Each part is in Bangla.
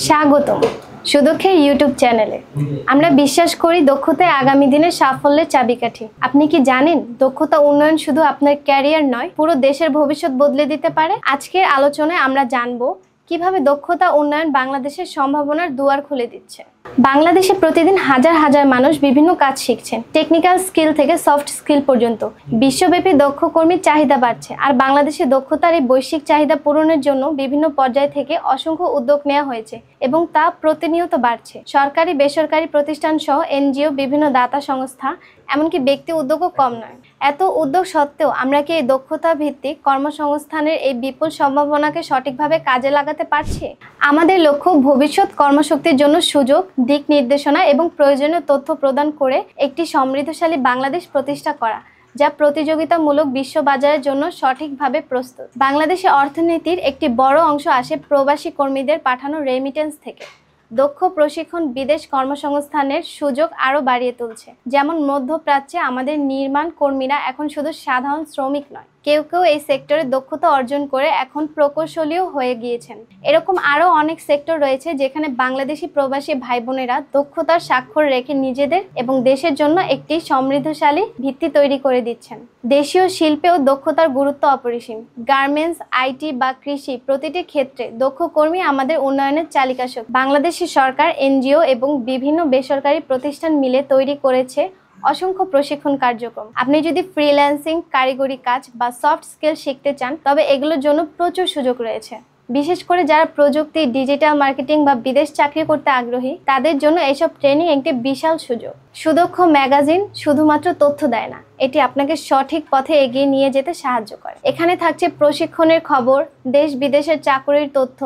স্বাগতম সুদক্ষের ইউটিউব চ্যানেলে। আমরা বিশ্বাস করি দক্ষতায় আগামী দিনের সাফল্যের চাবিকাঠি। আপনি কি জানেন দক্ষতা উন্নয়ন শুধু আপনার ক্যারিয়ার নয়, পুরো দেশের ভবিষ্যৎ বদলে দিতে পারে? আজকের আলোচনায় আমরা জানবো কিভাবে দক্ষতা উন্নয়ন বাংলাদেশের সম্ভাবনার দুয়ার খুলে দিচ্ছে। বাংলাদেশে প্রতিদিন হাজার হাজার মানুষ বিভিন্ন কাজ শিখছেন, টেকনিক্যাল স্কিল থেকে সফট স্কিল পর্যন্ত। বিশ্বব্যাপী দক্ষ কর্মীর চাহিদা বাড়ছে, আর বাংলাদেশে দক্ষতার এই বৈশ্বিক চাহিদা পূরণের জন্য বিভিন্ন পর্যায় থেকে অসংখ্য উদ্যোগ নেওয়া হয়েছে এবং তা প্রতিনিয়ত বাড়ছে। সরকারি বেসরকারি প্রতিষ্ঠান সহ এনজিও, বিভিন্ন দাতা সংস্থা, এমনকি ব্যক্তি উদ্যোগও কম নয়। এত উদ্যোগ সত্ত্বেও আমরা কি এই দক্ষতা ভিত্তিক কর্মসংস্থানের এই বিপুল সম্ভাবনাকে সঠিকভাবে কাজে লাগাতে পারছি? আমাদের লক্ষ্য ভবিষ্যৎ কর্মশক্তির জন্য সুযোগ, দিক নির্দেশনা এবং প্রয়োজনীয় তথ্য প্রদান করে একটি সমৃদ্ধশালী বাংলাদেশ প্রতিষ্ঠা করা, যা প্রতিযোগিতামূলক বিশ্ববাজারের জন্য সঠিকভাবে প্রস্তুত। বাংলাদেশের অর্থনীতির একটি বড় অংশ আসে প্রবাসী কর্মীদের পাঠানো রেমিটেন্স থেকে। দক্ষ প্রশিক্ষণ বিদেশ কর্মসংস্থানের সুযোগ আরও বাড়িয়ে তুলছে। যেমন মধ্যপ্রাচ্যে আমাদের নির্মাণ কর্মীরা এখন শুধু সাধারণ শ্রমিক নয়, কেউ কেউ এই সেক্টরে দক্ষতা অর্জন করে এখন প্রকৌশলীও হয়ে গিয়েছেন। এরকম আরও অনেক সেক্টর রয়েছে যেখানে বাংলাদেশি প্রবাসী ভাই বোনেরা দক্ষতার স্বাক্ষর রেখে নিজেদের এবং দেশের জন্য একটি সমৃদ্ধশালী ভিত্তি তৈরি করে দিচ্ছেন। দেশীয় শিল্পেও দক্ষতার গুরুত্ব অপরিসীম। গার্মেন্টস, আইটি বা কৃষি, প্রতিটি ক্ষেত্রে দক্ষ কর্মী আমাদের উন্নয়নের চালিকাশক্তি। বাংলাদেশের সরকার, এনজিও এবং বিভিন্ন বেসরকারি প্রতিষ্ঠান মিলে তৈরি করেছে অসংখ্য প্রশিক্ষণ কার্যক্রম। আপনি যদি ফ্রিল্যান্সিং, কারিগরি কাজ বা সফট স্কিল শিখতে চান, তবে এগুলোর জন্য প্রচুর সুযোগ রয়েছে। বিশেষ করে যারা প্রযুক্তি, ডিজিটাল মার্কেটিং বা বিদেশ চাকরি করতে আগ্রহী, তাদের জন্য এসব ট্রেনিং একটি বিশাল সুযোগ। সুদক্ষ ম্যাগাজিন শুধুমাত্র তথ্য দেয় না, এটি আপনাকে সঠিক পথে এগিয়ে নিয়ে যেতে সাহায্য করে। এখানে থাকছে প্রশিক্ষণের খবর, দেশ বিদেশের চাকরির তথ্য,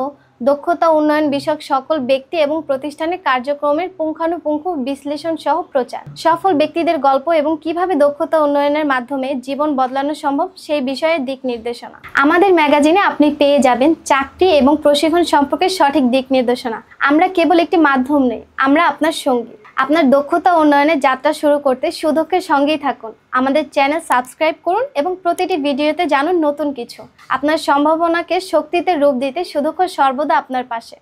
দক্ষতা উন্নয়ন বিষয়ক সকল ব্যক্তি এবং প্রতিষ্ঠানের কার্যক্রমের পুঙ্খানুপুঙ্খ বিশ্লেষণ সহ প্রচার। সফল ব্যক্তিদের গল্প এবং কিভাবে দক্ষতা উন্নয়নের মাধ্যমে জীবন বদলানো সম্ভব সেই বিষয়ে দিক নির্দেশনা। আমাদের ম্যাগাজিনে আপনি পেয়ে যাবেন চাকরি এবং প্রশিক্ষণ সম্পর্কে সঠিক দিক নির্দেশনা। আমরা কেবল একটি মাধ্যম নই, আমরা আপনার সঙ্গী। আপনার দক্ষতা উন্নয়নের যাত্রা শুরু করতে সুদক্ষের সঙ্গেই থাকুন। আমাদের চ্যানেল সাবস্ক্রাইব করুন এবং প্রতিটি ভিডিওতে জানুন নতুন কিছু। আপনার সম্ভাবনাকে শক্তিতে রূপ দিতে সুদক্ষ সর্বদা আপনার পাশে।